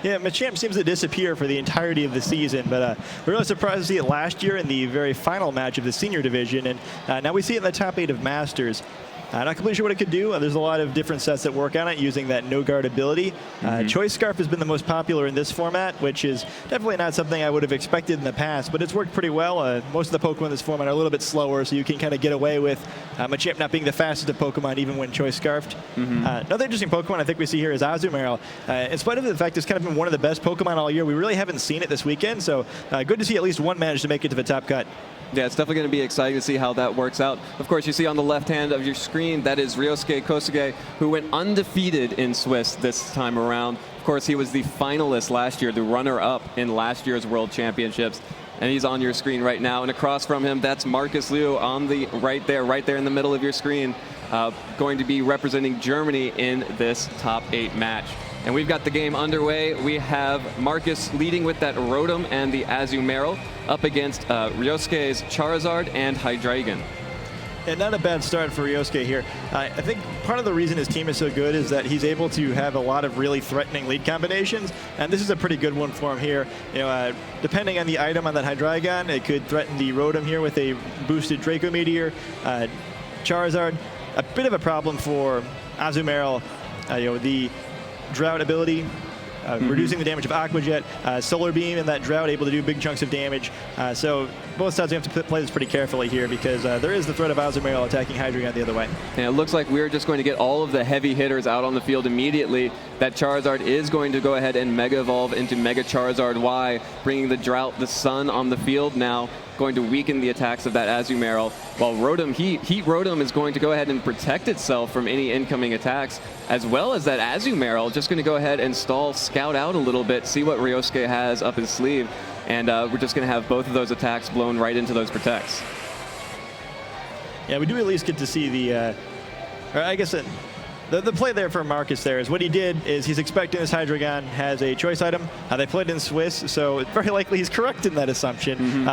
Yeah, Machamp seems to disappear for the entirety of the season, but we're really surprised to see it last year in the very final match of the senior division, and now we see it in the top 8 of Masters. Not completely sure what it could do. There's a lot of different sets that work on it using that no guard ability. Choice Scarf has been the most popular in this format, which is definitely not something I would have expected in the past, but it's worked pretty well. Most of the Pokemon in this format are a little bit slower, so you can kind of get away with Machamp not being the fastest of Pokemon even when Choice Scarfed. Another interesting Pokemon I think we see here is Azumarill. In spite of the fact it's kind of been one of the best Pokemon all year, we really haven't seen it this weekend, so good to see at least one manage to make it to the top cut. Yeah, it's definitely going to be exciting to see how that works out. Of course, you see on the left hand of your screen, that is Ryosuke K, who went undefeated in Swiss this time around. Of course, he was the finalist last year, the runner-up in last year's World Championships. And he's on your screen right now. And across from him, that's Markus Liu on the right there in the middle of your screen, going to be representing Germany in this top 8 match. And we've got the game underway. We have Markus leading with that Rotom and the Azumarill up against Ryosuke's Charizard and Hydreigon. And not a bad start for Ryosuke here. I think part of the reason his team is so good is that he's able to have a lot of really threatening lead combinations, and this is a pretty good one for him here. Depending on the item on that Hydreigon, it could threaten the Rotom here with a boosted Draco Meteor. Charizard, a bit of a problem for Azumarill. The Drought ability, reducing the damage of Aqua Jet, Solar Beam and that Drought able to do big chunks of damage. So both sides have to play this pretty carefully here because there is the threat of Azumarill attacking Hydreigon the other way. And it looks like we're just going to get all of the heavy hitters out on the field immediately. That Charizard is going to go ahead and Mega Evolve into Mega Charizard Y, bringing the Drought, the Sun on the field now, going to weaken the attacks of that Azumarill, while Rotom, Heat Rotom is going to go ahead and protect itself from any incoming attacks, as well as that Azumarill just going to go ahead and scout out a little bit, see what Ryosuke has up his sleeve, and we're just going to have both of those attacks blown right into those protects. Yeah, we do at least get to see the, or I guess the play there for Markus there is what he did is he's expecting this Hydreigon has a choice item. They played in Swiss, so it's very likely he's correct in that assumption.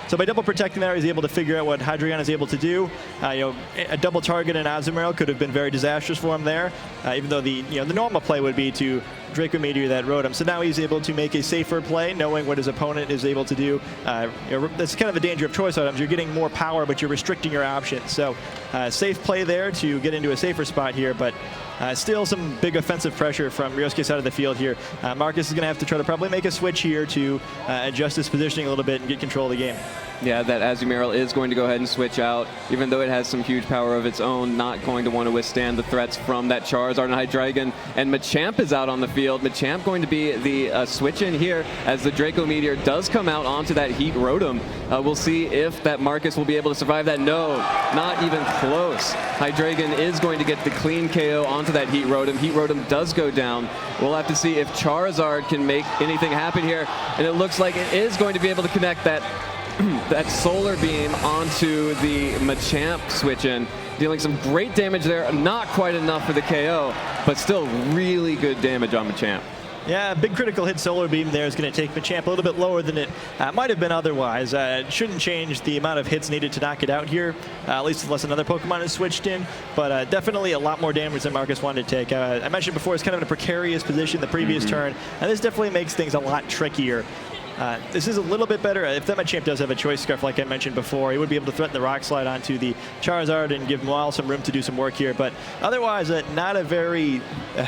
So by double protecting there, he's able to figure out what Hydreigon is able to do. A double target in Azumarill could have been very disastrous for him there, even though the normal play would be to Draco Meteor that Rotom. So now he's able to make a safer play, knowing what his opponent is able to do. That's kind of the danger of choice items. You're getting more power, but you're restricting your options. So safe play there to get into a safer spot here, but still some big offensive pressure from Ryosuke's side of the field here. Markus is going to have to try to probably make a switch here to adjust his positioning a little bit and get control of the game. Yeah, that Azumarill is going to go ahead and switch out, even though it has some huge power of its own, not going to want to withstand the threats from that Charizard and Hydreigon. And Machamp is out on the field. Machamp going to be the switch in here as the Draco Meteor does come out onto that Heat Rotom. We'll see if that Markus will be able to survive that. No, not even close. Hydreigon is going to get the clean KO onto that Heat Rotom. Heat Rotom does go down. We'll have to see if Charizard can make anything happen here. And it looks like it is going to be able to connect that that Solar Beam onto the Machamp switch in, dealing some great damage there. Not quite enough for the KO, but still really good damage on Machamp. Yeah, big critical hit Solar Beam there is going to take Machamp a little bit lower than it might have been otherwise. It shouldn't change the amount of hits needed to knock it out here, at least unless another Pokemon is switched in, but definitely a lot more damage than Markus wanted to take. I mentioned before, it's kind of in a precarious position the previous turn, and this definitely makes things a lot trickier. This is a little bit better. If that Machamp does have a Choice Scarf, like I mentioned before, he would be able to threaten the Rock Slide onto the Charizard and give Maul some room to do some work here. But otherwise, not a very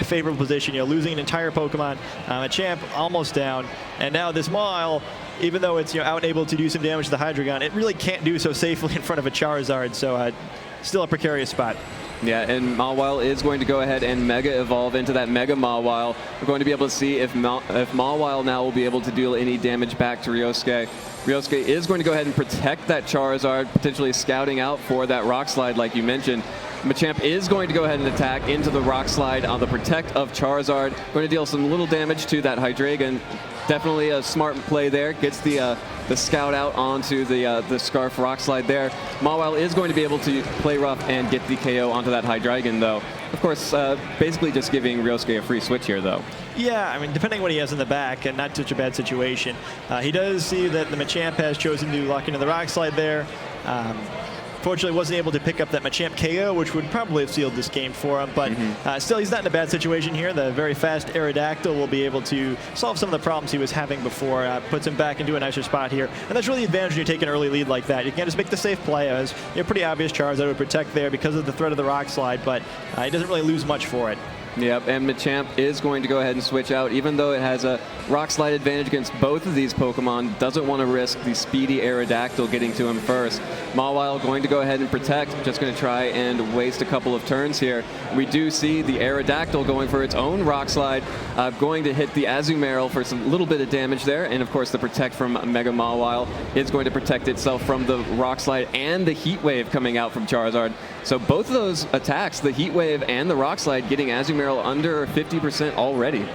favorable position. Losing an entire Pokemon, Machamp almost down, and now this Maul, even though it's out and able to do some damage to the Hydreigon, it really can't do so safely in front of a Charizard. So still a precarious spot. Yeah, and Mawile is going to go ahead and Mega Evolve into that Mega Mawile. We're going to be able to see if Mawile now will be able to deal any damage back to Ryosuke. Ryosuke is going to go ahead and protect that Charizard, potentially scouting out for that Rock Slide like you mentioned. Machamp is going to go ahead and attack into the Rock Slide on the Protect of Charizard. Going to deal some little damage to that Hydreigon. Definitely a smart play there. Gets the Scout out onto the Scarf Rock Slide there. Mawile is going to be able to play rough and get the KO onto that Hydreigon, though. Of course, basically just giving Ryosuke a free switch here, though. Yeah, I mean, depending on what he has in the back, and not such a bad situation. He does see that the Machamp has chosen to lock into the Rock Slide there. Fortunately, wasn't able to pick up that Machamp KO, which would probably have sealed this game for him. But still, he's not in a bad situation here. The very fast Aerodactyl will be able to solve some of the problems he was having before. Puts him back into a nicer spot here. And that's really the advantage when you take an early lead like that. You can just make the safe play. As pretty obvious Charizard would protect there because of the threat of the Rock Slide, but he doesn't really lose much for it. Yep, and Machamp is going to go ahead and switch out, even though it has a Rock Slide advantage against both of these Pokemon. Doesn't want to risk the speedy Aerodactyl getting to him first. Mawile going to go ahead and protect, just going to try and waste a couple of turns here. We do see the Aerodactyl going for its own Rock Slide, going to hit the Azumarill for some little bit of damage there, and of course the Protect from Mega Mawile is going to protect itself from the Rock Slide and the Heat Wave coming out from Charizard. So both of those attacks, the Heat Wave and the Rock Slide, getting Azumarill under 50% already.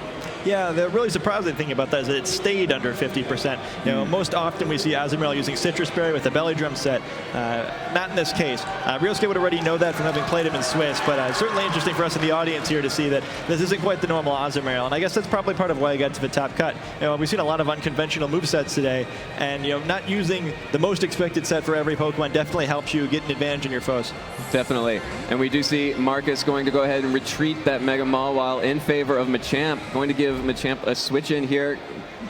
Yeah, the really surprising thing about that is that it stayed under 50%. Most often we see Azumarill using Citrus Berry with the Belly Drum set. Not in this case. Ryosuke would already know that from having played him in Swiss, but certainly interesting for us in the audience here to see that this isn't quite the normal Azumarill, and I guess that's probably part of why he got to the top cut. We've seen a lot of unconventional movesets today, and not using the most expected set for every Pokemon definitely helps you get an advantage in your foes. Definitely. And we do see Markus going to go ahead and retreat that Mega Mawile in favor of Machamp, going to give Machamp a switch in here.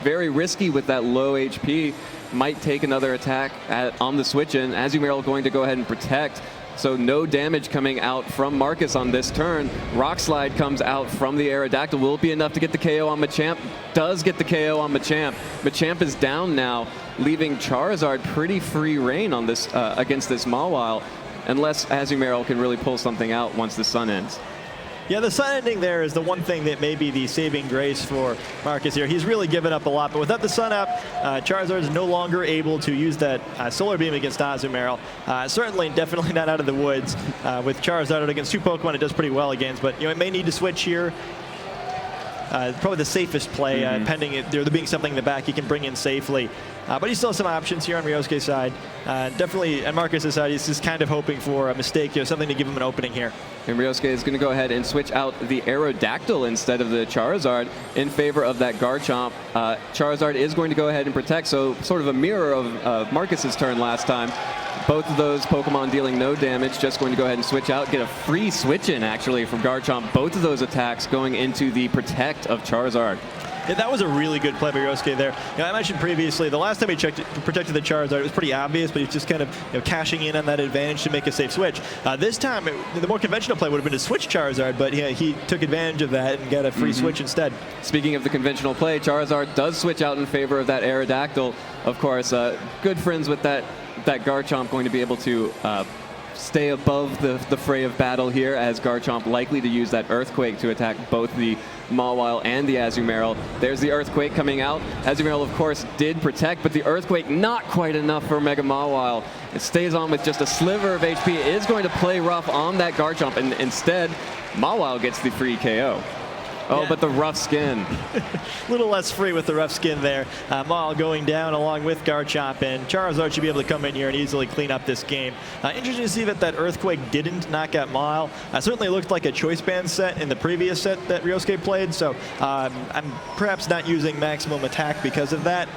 Very risky with that low HP. Might take another attack on the switch in. Azumarill going to go ahead and protect. So no damage coming out from Markus on this turn. Rock Slide comes out from the Aerodactyl. Will it be enough to get the KO on Machamp? Does get the KO on Machamp. Machamp is down now, leaving Charizard pretty free reign on this against this Mawile, unless Azumarill can really pull something out once the sun ends. Yeah, the sun ending there is the one thing that may be the saving grace for Markus here. He's really given up a lot, but without the sun up, Charizard is no longer able to use that Solar Beam against Azumarill. Certainly, definitely not out of the woods. With Charizard against two Pokemon, it does pretty well against, but it may need to switch here. Probably the safest play, pending there being something in the back he can bring in safely. But he still has some options here on Ryosuke's side. Definitely on Markus' side, he's just kind of hoping for a mistake, something to give him an opening here. And Ryosuke is going to go ahead and switch out the Aerodactyl instead of the Charizard in favor of that Garchomp. Charizard is going to go ahead and protect, so sort of a mirror of Markus' turn last time. Both of those Pokemon dealing no damage, just going to go ahead and switch out. Get a free switch in, actually, from Garchomp. Both of those attacks going into the Protect of Charizard. Yeah, that was a really good play by Ryosuke there. I mentioned previously, the last time he protected the Charizard, it was pretty obvious, but he's just kind of cashing in on that advantage to make a safe switch. This time, the more conventional play would have been to switch Charizard, but he took advantage of that and got a free switch instead. Speaking of the conventional play, Charizard does switch out in favor of that Aerodactyl. Of course, good friends with that Garchomp, going to be able to stay above the fray of battle here, as Garchomp likely to use that Earthquake to attack both the Mawile and the Azumarill. There's the Earthquake coming out. Azumarill, of course, did protect, but the Earthquake not quite enough for Mega Mawile. It stays on with just a sliver of HP. It is going to play rough on that Garchomp, and instead, Mawile gets the free KO. Oh, yeah. But the rough skin. A little less free with the rough skin there. Mawile going down along with Garchomp, and Charizard should be able to come in here and easily clean up this game. Interesting to see that Earthquake didn't knock out Mawile. Certainly looked like a Choice Band set in the previous set that Ryosuke played, so I'm perhaps not using maximum attack because of that.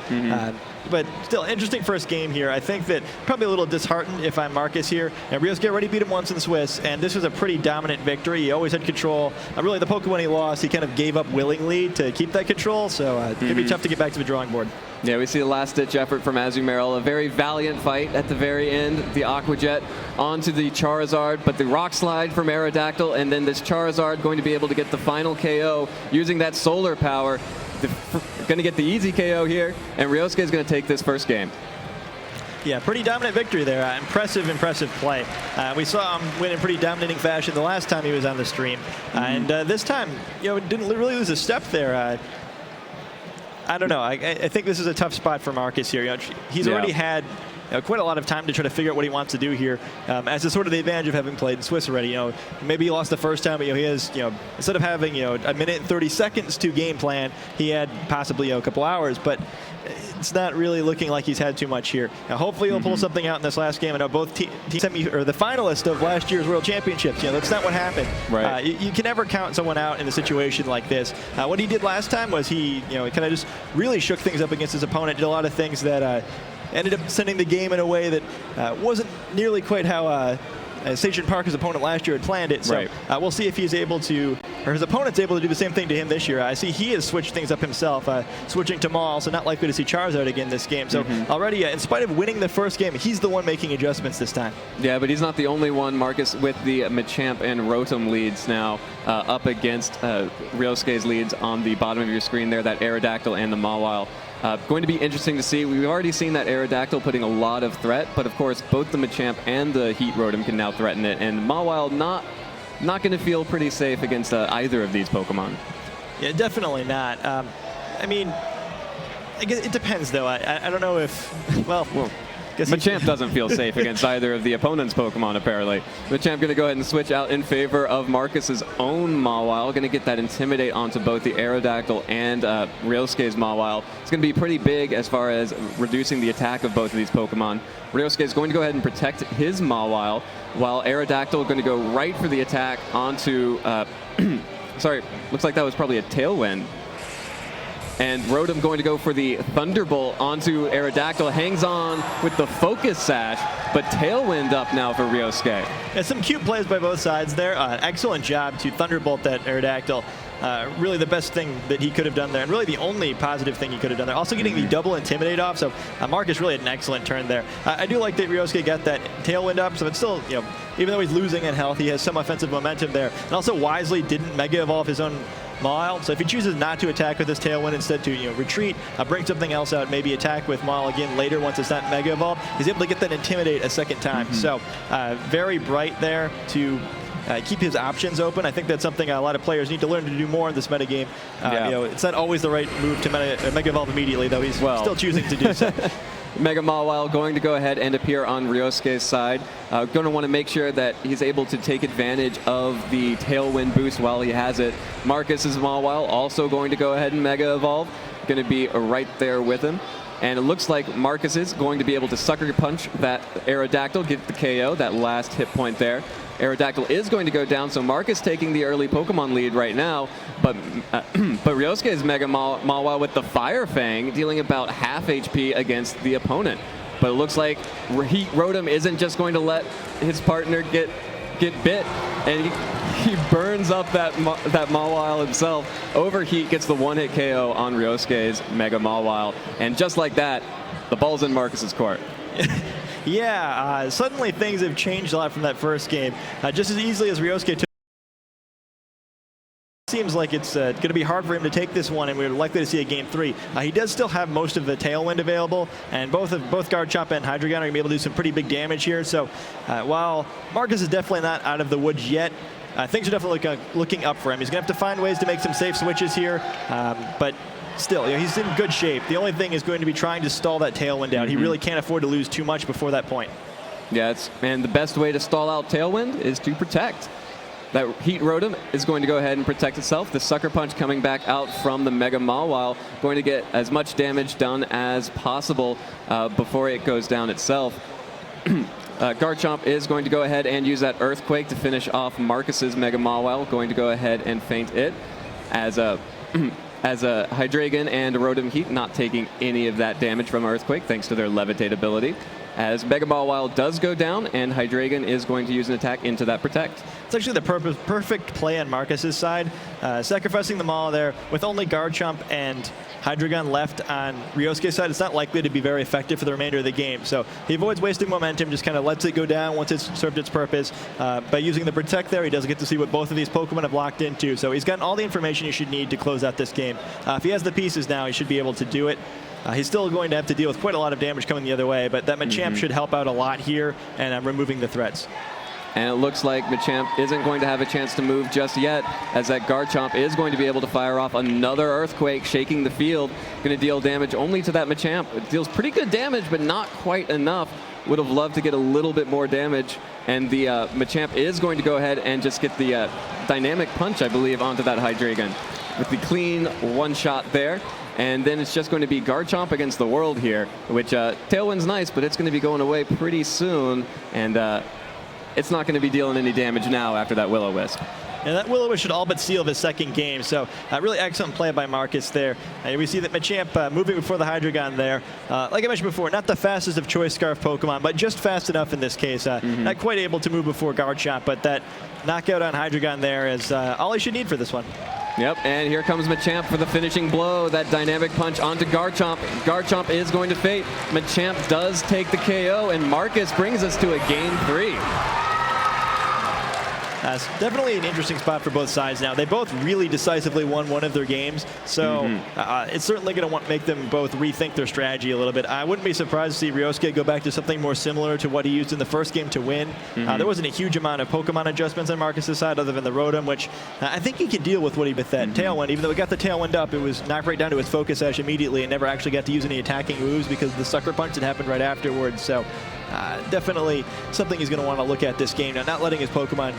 But still, interesting first game here. I think that probably a little disheartened if I'm Markus here. And Ryosuke already beat him once in Swiss, and this was a pretty dominant victory. He always had control. Really, the Pokemon he lost, he kind of gave up willingly to keep that control, so it's going to be tough to get back to the drawing board. Yeah, we see a last-ditch effort from Azumarill. A very valiant fight at the very end. The Aqua Jet onto the Charizard, but the Rock Slide from Aerodactyl, and then this Charizard going to be able to get the final KO using that solar power. Going to get the easy KO here, and Ryosuke is going to take this first game. Yeah, pretty dominant victory there. Impressive play. We saw him win in pretty dominating fashion the last time he was on the stream. And this time, didn't really lose a step there. I don't know. I think this is a tough spot for Markus here. He's already had quite a lot of time to try to figure out what he wants to do here, as is sort of the advantage of having played in Swiss already. Maybe he lost the first time, but he has, instead of having a minute and 30 seconds to game plan, he had possibly a couple hours. But it's not really looking like he's had too much here. Now, hopefully he'll pull something out in this last game. I know both teams or the finalists of last year's World Championships. That's not what happened. Right. You can never count someone out in a situation like this. What he did last time was he, kind of just really shook things up against his opponent. Did a lot of things that ended up sending the game in a way that wasn't nearly quite how Sachin Parker's opponent last year had planned it. So right. We'll see if he's able to, or his opponent's able to do the same thing to him this year. I see he has switched things up himself, switching to Maul, so not likely to see Charizard again this game. So already, in spite of winning the first game, he's the one making adjustments this time. Yeah, but he's not the only one, Marcus, with the Machamp and Rotom leads now up against Ryosuke's leads on the bottom of your screen there, that Aerodactyl and the Mawile. Going to be interesting to see. We've already seen that Aerodactyl putting a lot of threat, but of course both the Machamp and the Heat Rotom can now threaten it, and Mawile not going to feel pretty safe against either of these Pokemon. Yeah, definitely not. I mean, I guess it depends though. I don't know if, well Machamp doesn't feel safe against either of the opponent's Pokemon, apparently. Machamp going to go ahead and switch out in favor of Marcus's own Mawile. Going to get that Intimidate onto both the Aerodactyl and Ryosuke's Mawile. It's going to be pretty big as far as reducing the attack of both of these Pokemon. Ryosuke is going to go ahead and protect his Mawile, while Aerodactyl going to go right for the attack onto... sorry, looks like that was probably a Tailwind. And Rotom going to go for the Thunderbolt onto Aerodactyl. Hangs on with the Focus Sash, but Tailwind up now for Ryosuke. Yeah, some cute plays by both sides there. Excellent job to Thunderbolt that Aerodactyl. Really the best thing that he could have done there, and really the only positive thing he could have done there. Also getting the double Intimidate off, so Marcus really had an excellent turn there. I do like that Ryosuke got that Tailwind up, so it's still, even though he's losing in health, he has some offensive momentum there. And also wisely didn't Mega Evolve his own Mawile, so if he chooses not to attack with his Tailwind, instead to retreat, bring something else out, maybe attack with Mawile again later once it's not Mega Evolve, he's able to get that Intimidate a second time. So very bright there to keep his options open. I think that's something a lot of players need to learn to do more in this metagame. It's not always the right move to Mega Evolve immediately, though he's still choosing to do so. Mega Mawile going to go ahead and appear on Ryosuke's side. Going to want to make sure that he's able to take advantage of the Tailwind boost while he has it. Marcus's Mawile also going to go ahead and Mega Evolve. Going to be right there with him. And it looks like Marcus is going to be able to Sucker Punch that Aerodactyl, get the KO, that last hit point there. Aerodactyl is going to go down, so Marcus taking the early Pokemon lead right now, but Ryosuke's Mega Mawile with the Fire Fang, dealing about half HP against the opponent. But it looks like Heat Rotom isn't just going to let his partner get bit, and he burns up that Mawile himself. Overheat gets the one-hit KO on Ryosuke's Mega Mawile, and just like that, the ball's in Marcus's court. Yeah, suddenly things have changed a lot from that first game. Just as easily as Ryosuke took, seems like it's going to be hard for him to take this one, and we're likely to see a game 3. He does still have most of the Tailwind available, and both Garchomp and Hydreigon are going to be able to do some pretty big damage here. So while Marcus is definitely not out of the woods yet, things are definitely looking up for him. He's going to have to find ways to make some safe switches here, but still, he's in good shape. The only thing is going to be trying to stall that Tailwind out. He really can't afford to lose too much before that point. Yeah, and the best way to stall out Tailwind is to protect. That Heat Rotom is going to go ahead and protect itself. The Sucker Punch coming back out from the Mega Mawile, going to get as much damage done as possible before it goes down itself. Garchomp is going to go ahead and use that Earthquake to finish off Marcus's Mega Mawile, going to go ahead and feint it as a Hydreigon and Rotom Heat not taking any of that damage from Earthquake thanks to their Levitate ability. As Mega Mawile does go down, and Hydreigon is going to use an attack into that Protect. It's actually the perfect play on Marcus's side. Sacrificing the Maw there with only Garchomp and Hydreigon left on Ryosuke's side, it's not likely to be very effective for the remainder of the game. So he avoids wasting momentum, just kind of lets it go down once it's served its purpose. By using the Protect there, he doesn't get to see what both of these Pokemon have locked into. So he's gotten all the information he should need to close out this game. If he has the pieces now, he should be able to do it. He's still going to have to deal with quite a lot of damage coming the other way, but that Machamp should help out a lot here and removing the threats. And it looks like Machamp isn't going to have a chance to move just yet, as that Garchomp is going to be able to fire off another Earthquake, shaking the field. Going to deal damage only to that Machamp. It deals pretty good damage, but not quite enough. Would have loved to get a little bit more damage. And the Machamp is going to go ahead and just get the Dynamic Punch, I believe, onto that Hydreigon. With the clean one-shot there. And then it's just going to be Garchomp against the world here, which Tailwind's nice, but it's going to be going away pretty soon. And it's not going to be dealing any damage now after that Will-O-Wisp. and that Will-O-Wisp should all but seal his second game. So really excellent play by Markus there. We see that Machamp moving before the Hydreigon there. Like I mentioned before, not the fastest of Choice Scarf Pokemon, but just fast enough in this case. Not quite able to move before Garchomp, but that knockout on Hydreigon there is all he should need for this one. Yep, and here comes Machamp for the finishing blow. That dynamic punch onto Garchomp. Garchomp is going to fate. Machamp does take the KO, and Markus brings us to a game 3. It's definitely an interesting spot for both sides now. They both really decisively won one of their games, so it's certainly going to make them both rethink their strategy a little bit. I wouldn't be surprised to see Ryosuke go back to something more similar to what he used in the first game to win. There wasn't a huge amount of Pokemon adjustments on Markus' side other than the Rotom, which I think he could deal with with that Tailwind. Even though he got the Tailwind up, it was knocked right down to his Focus Sash immediately and never actually got to use any attacking moves because the Sucker Punch had happened right afterwards. So definitely something he's going to want to look at this game. Now, not letting his Pokemon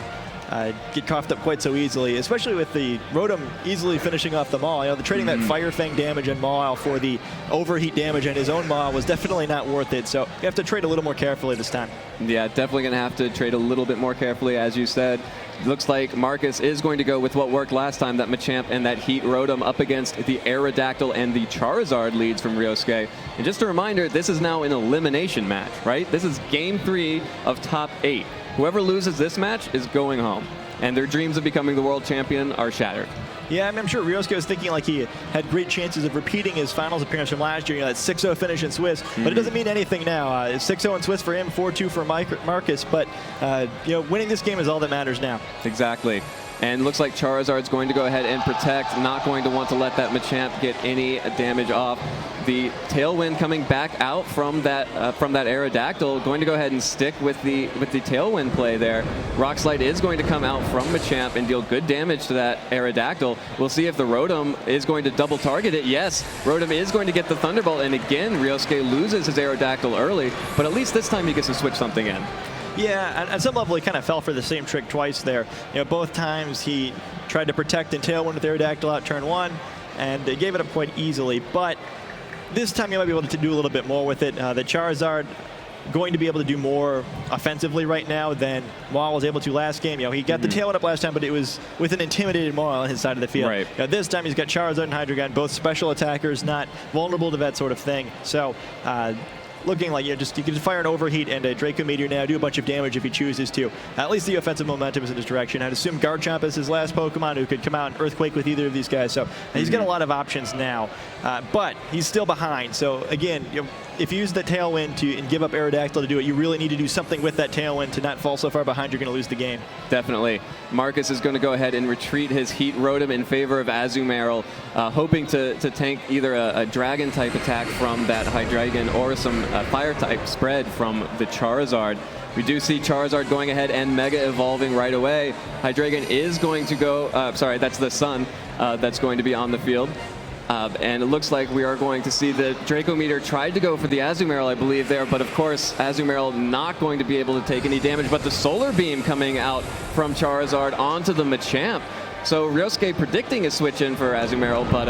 get coughed up quite so easily, especially with the Rotom easily finishing off the Maul. You know, the trading that Fire Fang damage on Maul for the overheat damage on his own Maul was definitely not worth it. So you have to trade a little more carefully this time. Yeah, definitely going to have to trade a little bit more carefully, as you said. Looks like Markus is going to go with what worked last time, that Machamp and that Heat Rotom up against the Aerodactyl and the Charizard leads from Ryosuke. And just a reminder, this is now an elimination match, right? This is game 3 of top 8. Whoever loses this match is going home, and their dreams of becoming the world champion are shattered. Yeah, I'm sure Ryosuke was thinking like he had great chances of repeating his finals appearance from last year, that 6-0 finish in Swiss, but it doesn't mean anything now. It's 6-0 in Swiss for him, 4-2 for Markus, but winning this game is all that matters now. Exactly. And looks like Charizard's going to go ahead and protect, not going to want to let that Machamp get any damage off. The Tailwind coming back out from that Aerodactyl, going to go ahead and stick with the Tailwind play there. Rock Slide is going to come out from Machamp and deal good damage to that Aerodactyl. We'll see if the Rotom is going to double target it. Yes, Rotom is going to get the Thunderbolt, and again, Ryosuke loses his Aerodactyl early, but at least this time he gets to switch something in. Yeah, at some level he kind of fell for the same trick twice there. Both times he tried to protect and Tailwind with Aerodactyl out turn 1, and they gave it up quite easily. But this time you might be able to do a little bit more with it. The Charizard going to be able to do more offensively right now than Maul was able to last game. He got the Tailwind up last time, but it was with an intimidated Maul on his side of the field. Right. This time he's got Charizard and Hydreigon, both special attackers, not vulnerable to that sort of thing. So looking like you can fire an Overheat and a Draco Meteor now, do a bunch of damage if he chooses to. At least the offensive momentum is in his direction. I'd assume Garchomp is his last Pokemon who could come out and Earthquake with either of these guys. So he's got a lot of options now, but he's still behind. So again, if you use that Tailwind and give up Aerodactyl to do it, you really need to do something with that Tailwind to not fall so far behind you're going to lose the game. Definitely. Markus is going to go ahead and retreat his Heat Rotom in favor of Azumarill, hoping to tank either a Dragon-type attack from that Hydreigon or some Fire-type spread from the Charizard. We do see Charizard going ahead and Mega Evolving right away. Hydreigon is going to go, sorry, that's the Sun that's going to be on the field. And it looks like we are going to see the Draco Meteor tried to go for the Azumarill, I believe, there, but of course, Azumarill not going to be able to take any damage, but the Solar Beam coming out from Charizard onto the Machamp. So Ryosuke predicting a switch in for Azumarill, but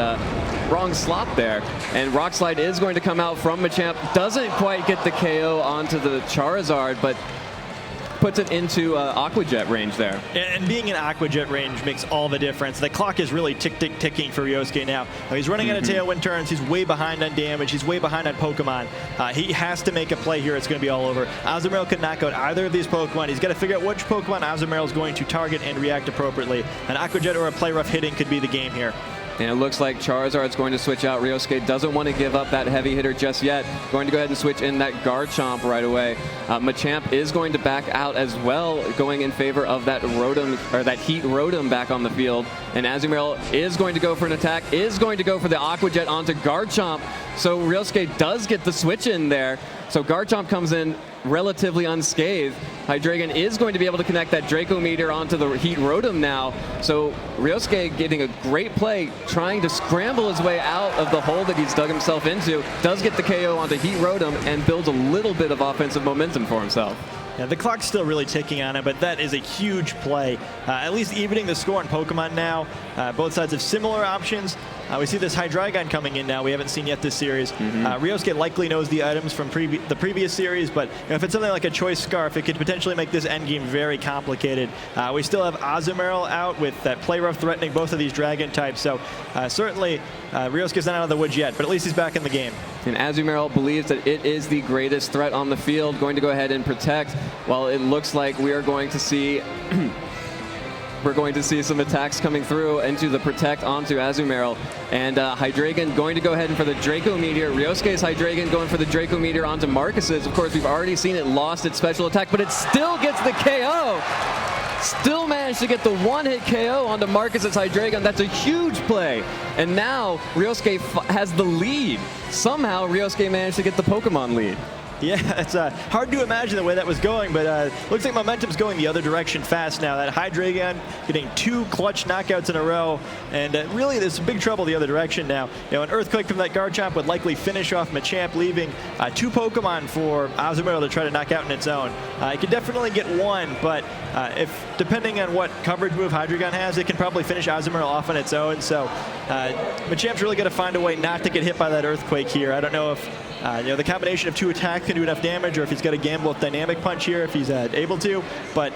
wrong slot there. And Rock Slide is going to come out from Machamp. Doesn't quite get the KO onto the Charizard, but puts it into Aqua Jet range there. And being in Aqua Jet range makes all the difference. The clock is really ticking for Ryosuke now. He's running out of Tailwind turns. He's way behind on damage. He's way behind on Pokemon. He has to make a play here. It's going to be all over. Azumarill could knock out either of these Pokemon. He's got to figure out which Pokemon Azumarill is going to target and react appropriately. An Aqua Jet or a Play Rough hitting could be the game here. And it looks like Charizard's going to switch out. Ryosuke doesn't want to give up that heavy hitter just yet. Going to go ahead and switch in that Garchomp right away. Machamp is going to back out as well, going in favor of that Rotom, or that Heat Rotom back on the field. And Azumarill is going to go for an attack, is going to go for the Aqua Jet onto Garchomp. So Ryosuke does get the switch in there. So Garchomp comes in relatively unscathed. Hydreigon is going to be able to connect that Draco Meteor onto the Heat Rotom now. So Ryosuke getting a great play, trying to scramble his way out of the hole that he's dug himself into. Does get the KO onto Heat Rotom and builds a little bit of offensive momentum for himself. Yeah, the clock's still really ticking on it, but that is a huge play. At least evening the score on Pokemon now. Both sides have similar options. We see this Hydreigon coming in now. We haven't seen yet this series. Ryosuke likely knows the items from the previous series, but if it's something like a Choice Scarf, it could potentially make this endgame very complicated. We still have Azumarill out with that Play Rough threatening both of these dragon types, so certainly Ryosuke's not out of the woods yet, but at least he's back in the game. And Azumarill believes that it is the greatest threat on the field, going to go ahead and protect, while it looks like we are going to see we're going to see some attacks coming through into the protect onto Azumarill. And Hydreigon going to go ahead and for the Draco Meteor. Ryosuke's Hydreigon going for the Draco Meteor onto Markus's. Of course, we've already seen it lost its special attack, but it still gets the KO. Still managed to get the one-hit KO onto Markus's Hydreigon. That's a huge play. And now Ryosuke has the lead. Somehow Ryosuke managed to get the Pokemon lead. Yeah, it's hard to imagine the way that was going, but looks like momentum's going the other direction fast now. That Hydreigon getting 2 clutch knockouts in a row, and really there's some big trouble the other direction now. You know, an Earthquake from that Garchomp would likely finish off Machamp, leaving 2 Pokemon for Azumarill to try to knock out in its own. It could definitely get 1, but if depending on what coverage move Hydreigon has, it can probably finish Azumarill off on its own. So Machamp's really got to find a way not to get hit by that Earthquake here. I don't know if you know, the combination of 2 attacks can do enough damage, or if he's got to gamble with Dynamic Punch here if he's able to. But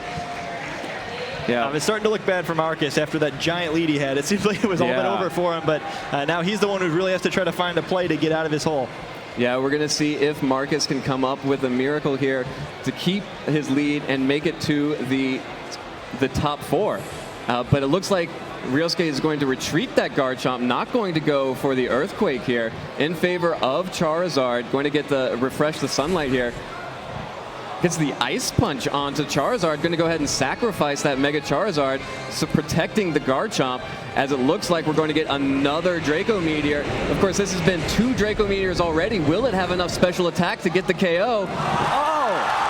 yeah, it's starting to look bad for Markus after that giant lead he had. It seems like it was all but over for him, but now he's the one who really has to try to find a play to get out of his hole. Yeah, we're going to see if Markus can come up with a miracle here to keep his lead and make it to the top 4. But it looks like Ryosuke is going to retreat that Garchomp, not going to go for the Earthquake here in favor of Charizard. Going to get the refresh the sunlight here. Gets the Ice Punch onto Charizard. Going to go ahead and sacrifice that Mega Charizard, so protecting the Garchomp, as it looks like we're going to get another Draco Meteor. Of course, this has been 2 Draco Meteors already. Will it have enough special attack to get the KO? Oh!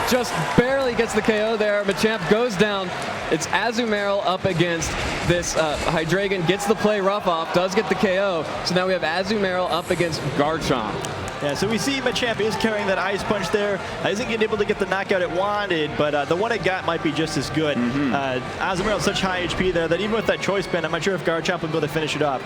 Just barely gets the KO there. Machamp goes down. It's Azumarill up against this Hydreigon. Gets the Play Rough off. Does get the KO. So now we have Azumarill up against Garchomp. Yeah, so we see Machamp is carrying that Ice Punch there. Isn't able to get the knockout it wanted, but the one it got might be just as good. Azumarill has such high HP there that even with that Choice Band, I'm not sure if Garchomp will be able to finish it off.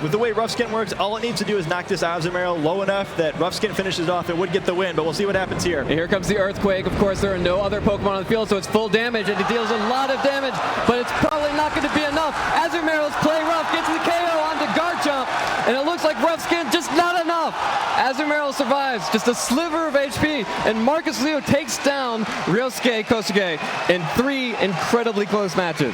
With the way Rough Skin works, all it needs to do is knock this Azumarill low enough that Rough Skin finishes off and would get the win, but we'll see what happens here. And here comes the Earthquake. Of course, there are no other Pokemon on the field, so it's full damage, and it deals a lot of damage, but it's probably not going to be enough. Azumarill's Play Rough gets the KO onto Garchomp, and it looks like Rough Skin just not enough. Azumarill survives, just a sliver of HP, and Markus Liu takes down Ryosuke K in 3 incredibly close matches.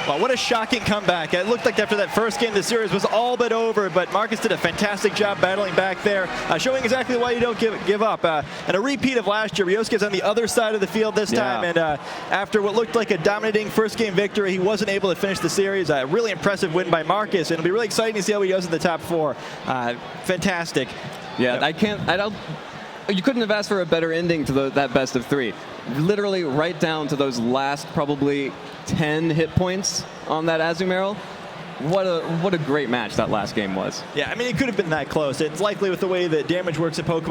Well, what a shocking comeback. It looked like after that first game, the series was all but over, but Markus did a fantastic job battling back there, showing exactly why you don't give up. And a repeat of last year, Ryosuke's on the other side of the field this time, and after what looked like a dominating first game victory, he wasn't able to finish the series. A really impressive win by Markus, and it'll be really exciting to see how he does in the top 4. Fantastic. Yeah, you couldn't have asked for a better ending to that best of 3. Literally right down to those last probably 10 hit points on that Azumarill. What a great match that last game was. Yeah, I mean, it could have been that close. It's likely with the way that damage works in Pokemon.